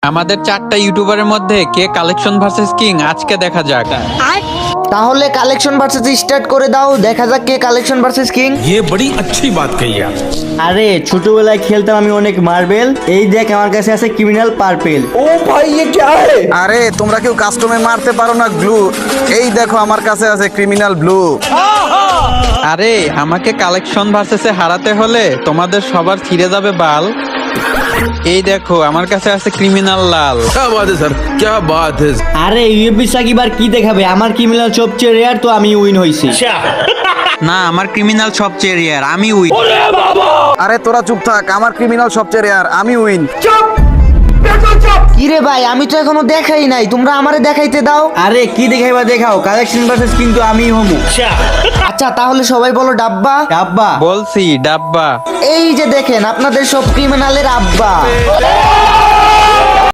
আমাদের চারটা ইউটিউবারের মধ্যে কে কালেকশন ভার্সেস কিং আজকে দেখা যাক। তাহলে কালেকশন ভার্সেস স্টার্ট করে দাও, দেখা যাক কে কালেকশন ভার্সেস কিং। ये बड़ी अच्छी बात कही आप। আরে ছোটবেলায় খেলতাম আমি অনেক মার্বেল, এই দেখ আমার কাছে আছে ক্রিমিনাল পার্পেল। আরে তোমরা কেউ কাস্টমে মারতে পারো না গ্লু, এই দেখো আমার কাছে আছে ক্রিমিনাল ব্লু। আরে আমাকে কালেকশন ভার্সেসে হারাতে হলে তোমাদের সবার ছিঁড়ে যাবে বাল। এই দেখো আমার কাছে আছে ক্রিমিনাল লাল। क्या बात है सर, क्या बात है। আরে ইউএফবি সাকিব আর কি দেখাবে, আমার ক্রিমিনাল সবচেয়ে রেয়ার, তো আমি উইন হইছি। না, আমার ক্রিমিনাল সবচেয়ে রেয়ার, আমি উইন। আরে তোরা চুপ থাক, আমার ক্রিমিনাল সবচেয়ে রেয়ার, আমি উইন। কিরে ভাই, আমি তো এখনো দেখাই নাই, তোমরা আমারে দেখাইতে দাও। আরে কি দেখাইবা দেখাও, কালেকশন ভার্সেস কিন্তু আমি হমু। আচ্ছা তাহলে সবাই বলো ডাব্বা। ডাব্বা বলছি ডাব্বা। এই যে দেখেন আপনাদের সব ক্রিমিনালের আব্বা।